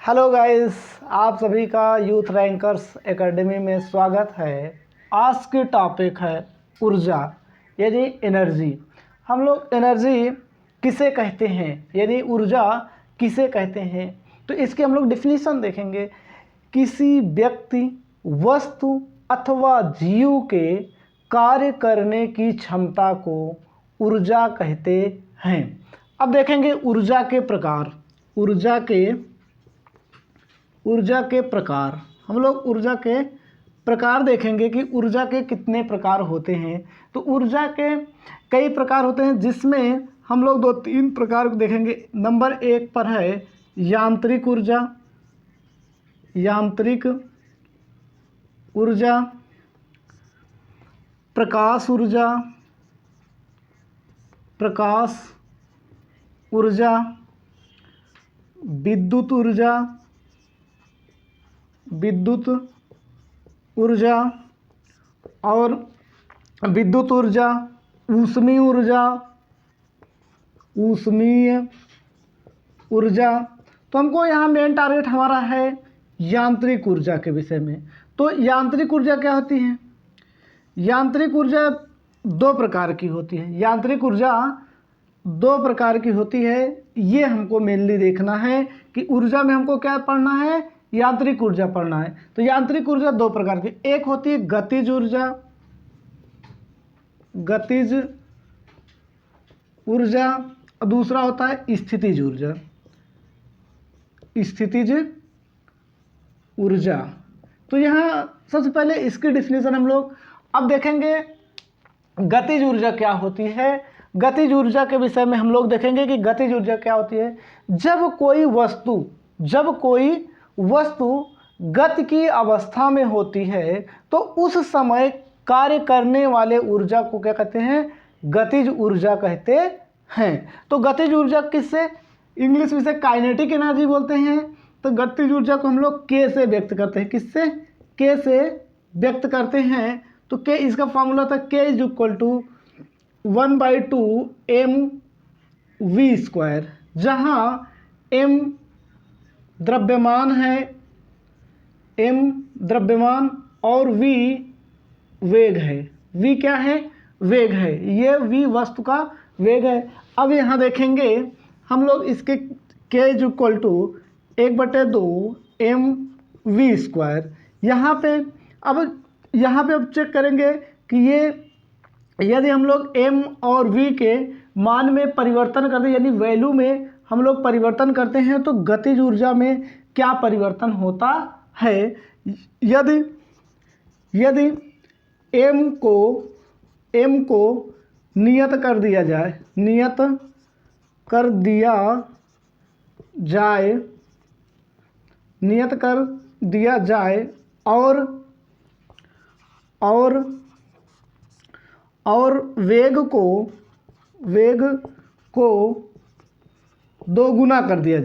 Hello guys, आप सभी का यूथ रैंकर्स एकेडमी में स्वागत है। आज की टॉपिक है ऊर्जा यानी एनर्जी। हम लोग एनर्जी किसे कहते हैं यानी ऊर्जा किसे कहते हैं, तो इसके हम लोग डिफिनीशन देखेंगे। किसी व्यक्ति, वस्तु अथवा जीव के कार्य करने की क्षमता को ऊर्जा कहते हैं। अब देखेंगे ऊर्जा के प्रकार। ऊर्जा के प्रकार हम लोग ऊर्जा के प्रकार देखेंगे कि ऊर्जा के कितने प्रकार होते हैं। तो ऊर्जा के कई प्रकार होते हैं, जिसमें हम लोग 2-3 प्रकार देखेंगे। नंबर 1 पर है यांत्रिक ऊर्जा, प्रकाश ऊर्जा, विद्युत ऊर्जा और विद्युत ऊर्जा, ऊष्मीय ऊर्जा। तो हमको यहाँ मेन टारगेट हमारा है यांत्रिक ऊर्जा के विषय में। तो यांत्रिक ऊर्जा क्या होती है? यांत्रिक ऊर्जा 2 प्रकार की होती है। यांत्रिक ऊर्जा 2 प्रकार की होती है। ये हमको मेनली देखना है कि ऊर्जा में हमको क्या पढ़ना है, यांत्रिक ऊर्जा पढ़ना है। तो यांत्रिक ऊर्जा 2 प्रकार की, एक होती है गतिज ऊर्जा और दूसरा होता है स्थितिज ऊर्जा। तो यहाँ सबसे पहले इसकी डिफिनीशन हम लोग अब देखेंगे। गतिज ऊर्जा क्या होती है? गतिज ऊर्जा के विषय में हम लोग देखेंगे कि गतिज ऊर्जा क्या होती है। जब कोई वस्तु गति की अवस्था में होती है तो उस समय कार्य करने वाले ऊर्जा को क्या कहते हैं? गतिज ऊर्जा कहते हैं। तो गतिज ऊर्जा किससे, इंग्लिश में से काइनेटिक एनर्जी बोलते हैं। तो गतिज ऊर्जा को हम लोग के से व्यक्त करते हैं। किससे? के से व्यक्त करते हैं। तो के, इसका फॉर्मूला था के इज इक्वल टू 1/2 mv², जहाँ m द्रव्यमान है, और v वेग है। v क्या है? वेग है। ये v वस्तु का वेग है। अब यहाँ देखेंगे हम लोग इसके k is equal to 1/2 mv²। यहाँ पे अब चेक करेंगे कि ये यदि हम लोग m और v के मान में परिवर्तन करते हैं, यानी वैल्यू में हम लोग परिवर्तन करते हैं, तो गतिज ऊर्जा में क्या परिवर्तन होता है। यदि m को नियत कर दिया जाए और वेग को 2 गुना कर दिया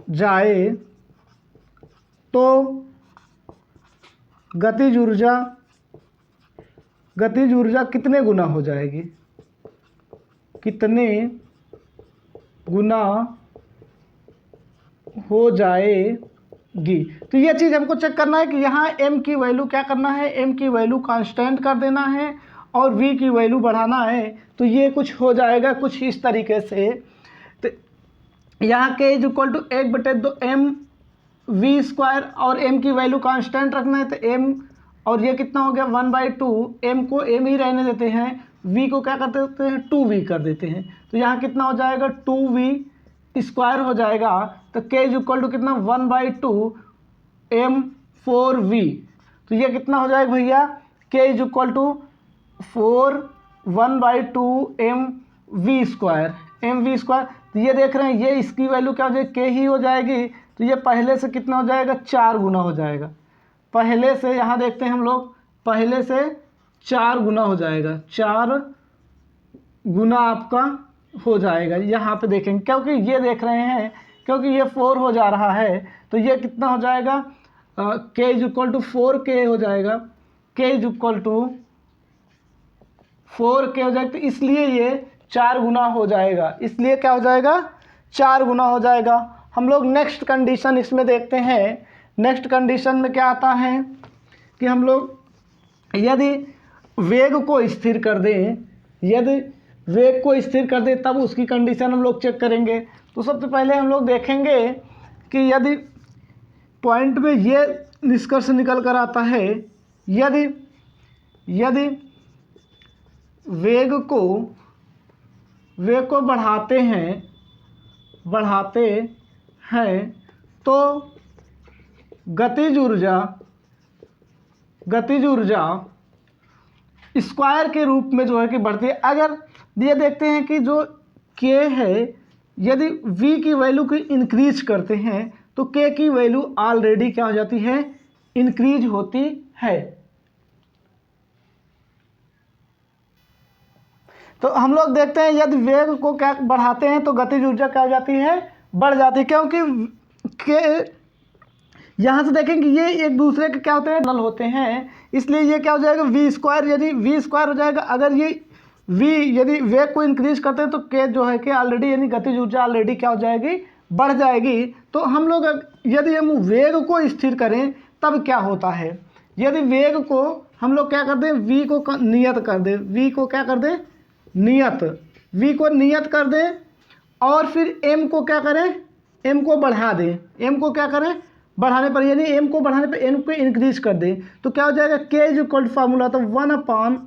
जाए तो गतिज ऊर्जा कितने गुना हो जाएगी? तो ये चीज़ हमको चेक करना है कि यहाँ m की वैल्यू क्या करना है, m की वैल्यू कांस्टेंट कर देना है और v की वैल्यू बढ़ाना है। तो ये कुछ हो जाएगा कुछ इस तरीके से। तो यहाँ k is equal to 1/2 mv² और m की वैल्यू कांस्टेंट रखना है। तो m और ये कितना हो गया 1/2, m को m ही रहने देते हैं, v को क्या कर देते हैं 2v कर देते हैं। तो यहाँ कितना हो जाएगा 2v² हो जाएगा। तो k इज इक्वल टू कितना 1/2 m4v। तो ये कितना हो जाएगा भैया, k is equal to 1/2 mv²। तो ये देख रहे हैं, ये इसकी वैल्यू क्या हो जाएगी, k ही हो जाएगी। तो ये पहले से कितना हो जाएगा 4 गुना हो जाएगा। पहले से यहाँ देखते हैं हम लोग, पहले से 4 गुना हो जाएगा, 4 गुना आपका हो जाएगा। यहाँ पे देखेंगे क्योंकि ये देख रहे हैं, क्योंकि ये 4 हो जा रहा है, तो ये कितना हो जाएगा k is equal to 4k हो जाएगा। k is equal to 4k हो जाएगा। तो इसलिए ये 4 गुना हो जाएगा, इसलिए क्या हो जाएगा 4 गुना हो जाएगा। हम लोग नेक्स्ट कंडीशन इसमें देखते हैं। नेक्स्ट कंडीशन में क्या आता है कि हम लोग यदि वेग को स्थिर कर दें, यदि वेग को स्थिर कर दें तब उसकी कंडीशन हम लोग चेक करेंगे। तो सबसे पहले हम लोग देखेंगे कि यदि पॉइंट में ये निष्कर्ष निकल कर आता है, यदि वेग को बढ़ाते हैं तो गतिज ऊर्जा स्क्वायर के रूप में जो है कि बढ़ती है। अगर ये देखते हैं कि जो k है, यदि v की वैल्यू को इंक्रीज करते हैं तो k की वैल्यू ऑलरेडी क्या हो जाती है, इंक्रीज होती है। तो हम लोग देखते हैं यदि वेग को क्या बढ़ाते हैं तो गतिज ऊर्जा क्या हो जाती है, बढ़ जाती है, क्योंकि यहाँ से देखेंगे ये एक दूसरे के क्या होते हैं, नल होते हैं, इसलिए ये क्या हो जाएगा v स्क्वायर, यदि v स्क्वायर हो जाएगा। अगर ये v यदि वेग को इंक्रीज करते हैं तो k जो है कि ऑलरेडी यानी गतिज ऊर्जा ऑलरेडी क्या हो जाएगी, बढ़ जाएगी। तो हम लोग यदि हम वेग को स्थिर करें तब क्या होता है, यदि वेग को हम लोग क्या कर दें, v को नियत कर दें, v को क्या कर दें, नियत, v को नियत कर दें और फिर m को क्या करें, m को बढ़ा दें, m को क्या करें, बढ़ाने पर, यानी m को बढ़ाने पर n को इंक्रीज कर दें तो क्या हो जाएगा, k is equal to formula तो 1/2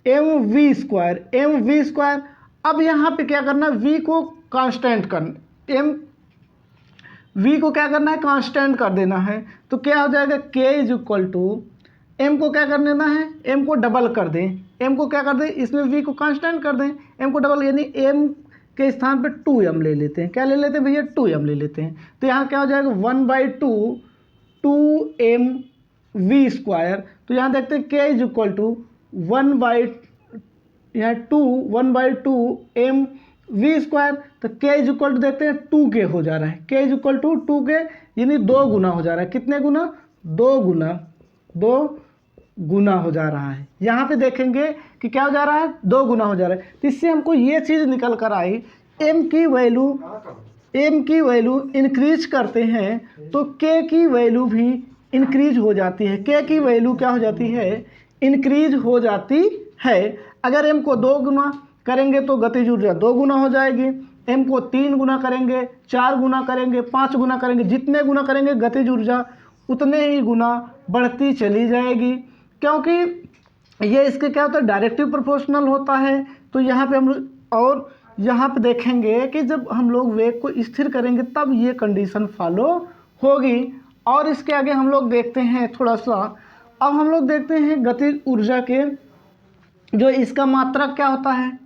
mv स्क्वायर। अब यहाँ पे क्या करना है, v को कांस्टेंट करना, v को क्या करना है, कांस्टेंट कर देना है। तो क्या हो जाएगा, k is equal to m को क्या कर देना है, m को डबल कर दें, m को क्या कर दें, इसमें v को कांस्टेंट कर दें, m को डबल, यानी m के स्थान पे 2m ले लेते हैं। क्या ले लेते हैं भैया, 2m ले लेते हैं। तो यहाँ क्या हो जाएगा 1/2 2mv स्क्वायर। तो यहाँ देखते हैं k is equal to 1/2 mv square. तो k इज इक्वल टू देखते हैं 2k हो जा रहा है, k is equal to 2k यानी 2 गुना हो जा रहा है। कितने गुना, 2 गुना हो जा रहा है। यहाँ पे देखेंगे कि क्या हो जा रहा है, 2 गुना हो जा रहा है। तो इससे हमको ये चीज़ निकल कर आई, m की वैल्यू इंक्रीज करते हैं तो k की वैल्यू भी इंक्रीज हो जाती है। k की वैल्यू क्या हो जाती है, इंक्रीज हो जाती है। अगर m को 2 गुना करेंगे तो गतिज ऊर्जा 2 गुना हो जाएगी, m को 3 गुना करेंगे, 4 गुना करेंगे, 5 गुना करेंगे, जितने गुना करेंगे गतिज ऊर्जा उतने ही गुना बढ़ती चली जाएगी, क्योंकि ये इसके क्या होता है, डायरेक्टिव प्रोपोर्शनल होता है। तो यहाँ पे हम और यहाँ पे देखेंगे कि जब हम लोग वेग को स्थिर करेंगे तब ये कंडीशन फॉलो होगी। और इसके आगे हम लोग देखते हैं थोड़ा सा, अब हम लोग देखते हैं गतिज ऊर्जा के जो इसका मात्रक क्या होता है,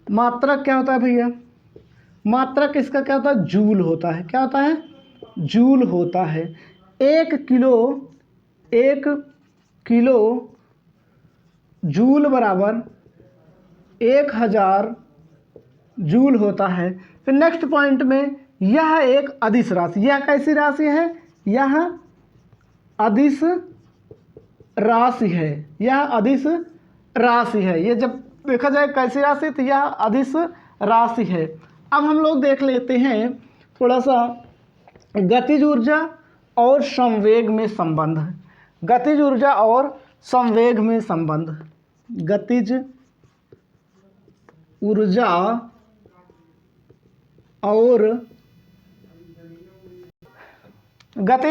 मात्रक क्या होता है भैया, मात्रक इसका क्या होता है, जूल होता है। क्या होता है, जूल होता है। 1 किलो जूल बराबर 1000 जूल होता है। फिर नेक्स्ट पॉइंट में यह एक अदिश राशि, यह कैसी राशि है, यह अदिश राशि है, यह अदिश राशि है। ये जब देखा जाए कैसी राशि, तो यह अदिश राशि है। अब हम लोग देख लेते हैं थोड़ा सा गतिज ऊर्जा और संवेग में संबंध, गतिज ऊर्जा और संवेग में संबंध। गतिज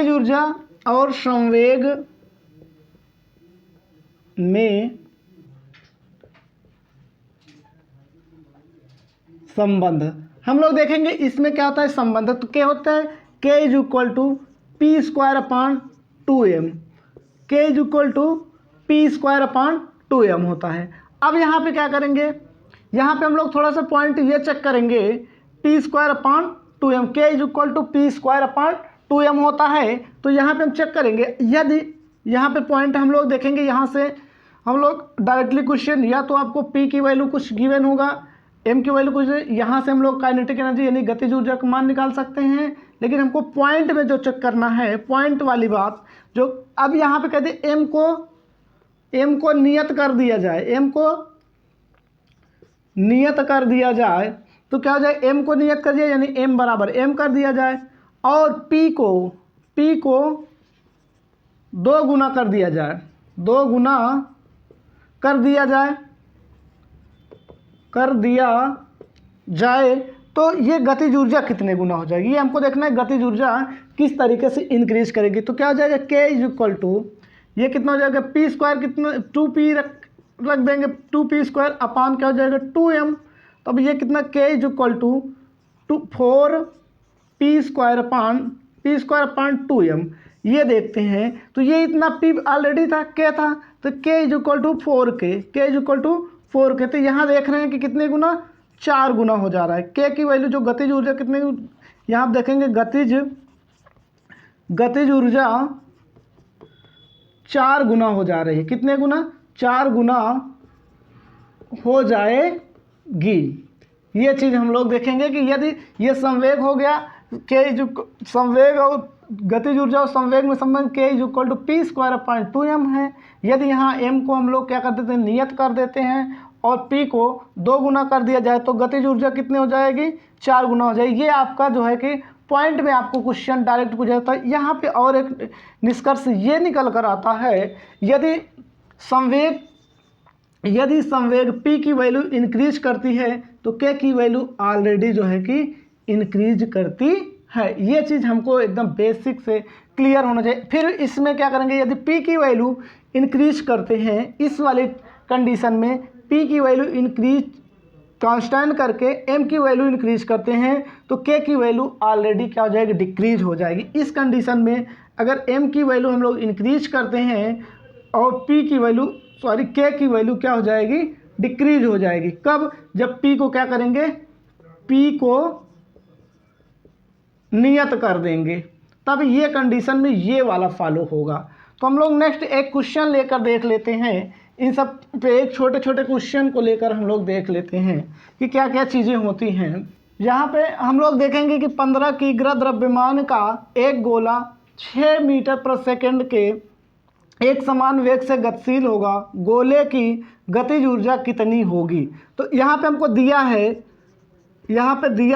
ऊर्जा और संवेग में संबंध हम लोग देखेंगे। इसमें क्या होता है संबंध, तो क्या होता है, k is equal to P square upon 2m, k is equal to P square upon 2m होता है। अब यहाँ पे क्या करेंगे, यहाँ पे हम लोग थोड़ा सा पॉइंट ये चेक करेंगे, P square upon 2m, k is equal to P square upon 2m होता है। तो यहाँ पे हम चेक करेंगे, यदि यहाँ पे पॉइंट हम लोग देखेंगे, यहाँ से हम लोग डायरेक्टली क्वेश्चन या तो आपको p की वैल्यू कुछ गिवन होगा, m की वैल्यू कुछ, यहाँ से हम लोग काइनेटिक एनर्जी यानी गतिज ऊर्जा का मान निकाल सकते हैं। लेकिन हमको पॉइंट में जो चेक करना है, पॉइंट वाली बात जो अब यहाँ पे कहते हैं m को एम को नियत कर दिया जाए, एम को नियत कर दिया जाए तो क्या हो जाए, एम को नियत कर दिया यानी एम बराबर एम कर दिया जाए, और पी को 2 गुना कर दिया जाए, 2 गुना कर दिया जाए तो ये गतिज ऊर्जा कितने गुना हो जाएगी, ये हमको देखना है गतिज ऊर्जा किस तरीके से इंक्रीज करेगी। तो क्या हो जाएगा, के इज इक्वल टू ये कितना हो जाएगा, पी स्क्वायर कितना 2p रख देंगे, 2p स्क्वायर अपान क्या हो जाएगा 2m। तो अब ये कितना, K is equal to 4p square upon 2m। ये देखते हैं तो ये इतना p ऑलरेडी था, k था, तो k is equal to 4k, तो यहाँ देख रहे हैं कि कितने गुना, 4 गुना हो जा रहा है। k की वैल्यू जो गतिज ऊर्जा कितने, यहाँ आप देखेंगे गतिज ऊर्जा 4 गुना हो जा रही है, कितने गुना, 4 गुना हो जाएगी। ये चीज़ हम लोग देखेंगे कि यदि ये संवेग हो गया, के संवेग और गतिज ऊर्जा और संवेग में संबंध K is equal to P square upon 2m है। यदि यहाँ m को हम लोग क्या कर देते हैं, नियत कर देते हैं, और p को 2 गुना कर दिया जाए तो गतिज ऊर्जा कितनी हो जाएगी, 4 गुना हो जाएगी। ये आपका जो है कि पॉइंट में आपको क्वेश्चन डायरेक्ट पूछा जाता है। यहाँ पे और एक निष्कर्ष ये निकल कर आता है, यदि संवेग p की वैल्यू इंक्रीज करती है तो k की वैल्यू ऑलरेडी जो है कि इंक्रीज करती है। ये चीज़ हमको एकदम बेसिक से क्लियर होना चाहिए। फिर इसमें क्या करेंगे, यदि p की वैल्यू इंक्रीज करते हैं, इस वाले कंडीशन में p की वैल्यू इंक्रीज कांस्टेंट करके m की वैल्यू इंक्रीज करते हैं तो k की वैल्यू ऑलरेडी क्या हो जाएगी, डिक्रीज हो जाएगी। इस कंडीशन में अगर m की वैल्यू हम लोग इंक्रीज करते हैं और k की वैल्यू क्या हो जाएगी, डिक्रीज हो जाएगी। कब, जब p को क्या करेंगे, p को नियत कर देंगे, तब ये कंडीशन में ये वाला फॉलो होगा। तो हम लोग नेक्स्ट एक क्वेश्चन लेकर देख लेते हैं, इन सब पे एक छोटे छोटे क्वेश्चन को लेकर हम लोग देख लेते हैं कि क्या क्या चीज़ें होती हैं। यहाँ पे हम लोग देखेंगे कि 15 किग्रा द्रव्यमान का एक गोला 6 मीटर प्रति सेकंड के एक समान वेग से गतिशील होगा, गोले की गतिज ऊर्जा कितनी होगी। तो यहाँ पे हमको दिया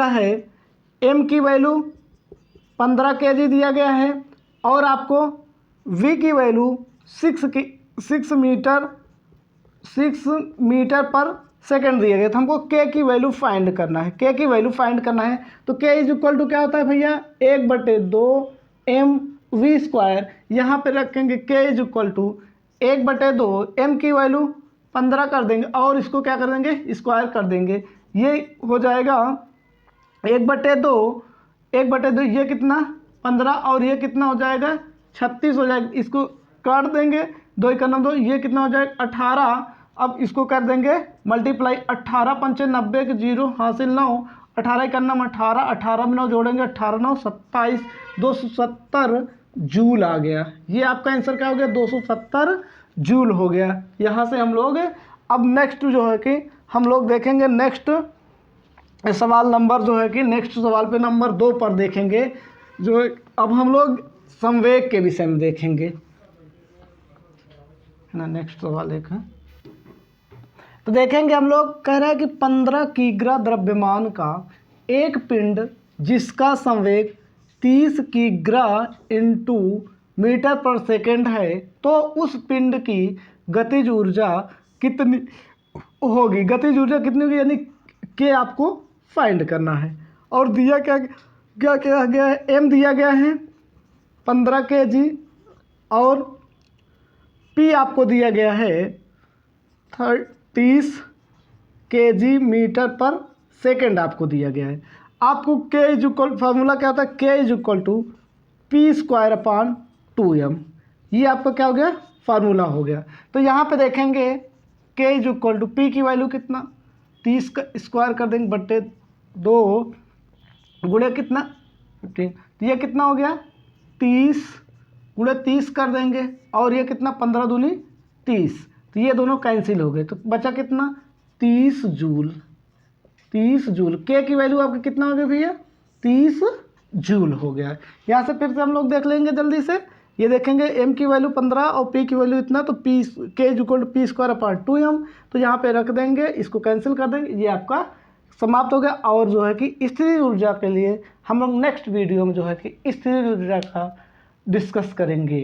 है m की वैल्यू 15 kg दिया गया है, और आपको v की वैल्यू 6 मीटर पर सेकंड दिया गया। तो हमको k की वैल्यू फाइंड करना है, तो k इज इक्वल टू क्या होता है भैया, 1/2 mv स्क्वायर। यहाँ पे रखेंगे k is equal to 1/2 m की वैल्यू 15 कर देंगे और इसको क्या कर देंगे, स्क्वायर कर देंगे। ये हो जाएगा 1/2 ये कितना 15 और ये कितना हो जाएगा 36 हो जाएगा। इसको काट देंगे, 2 × 9 2, ये कितना हो जाएगा 18। अब इसको कर देंगे मल्टीप्लाई, 18 पंचे 90 के 0 हासिल 9, 18 × 9 18, 18 में 9 जोड़ेंगे 18 9 27, 270 जूल आ गया। ये आपका आंसर क्या हो गया, 270 जूल हो गया। यहाँ से हम लोग अब नेक्स्ट जो है कि हम लोग देखेंगे नेक्स्ट सवाल नंबर जो है कि नेक्स्ट सवाल पे नंबर 2 पर देखेंगे, जो अब हम लोग संवेग के विषय में देखेंगे, है ना। नेक्स्ट सवाल एक है, तो देखेंगे हम लोग, कह रहा है कि 15 किग्रा द्रव्यमान का एक पिंड जिसका संवेग 30 किग्रा इंटू मीटर पर सेकेंड है, तो उस पिंड की गतिज ऊर्जा कितनी होगी, यानी के आपको फाइंड करना है। और दिया क्या गया है, m दिया गया है 15 kg और p आपको दिया गया है 30 kg मीटर पर सेकेंड आपको दिया गया है। आपको k इज इक्वल, फार्मूला क्या होता है, k is equal to p square upon 2m। ये आपका क्या हो गया, फार्मूला हो गया। तो यहाँ पे देखेंगे k is equal to p की वैल्यू कितना 30 का स्क्वायर कर देंगे बट्टे 2 गुणे कितना 15, तो ये कितना हो गया 30 गुणे 30 कर देंगे, और ये कितना 15 दूनी 30, तो ये दोनों कैंसिल हो गए, तो बचा कितना 30 जूल। के की वैल्यू आपकी कितना हो गया भैया, 30 जूल हो गया। यहाँ से फिर से हम लोग देख लेंगे जल्दी से ये देखेंगे m की वैल्यू 15 और p की वैल्यू इतना, तो p k = p²/2m, तो यहाँ पे रख देंगे, इसको कैंसिल कर देंगे, ये आपका समाप्त हो गया। और जो है कि स्थिर ऊर्जा के लिए हम लोग नेक्स्ट वीडियो में जो है कि स्थिर ऊर्जा का डिस्कस करेंगे।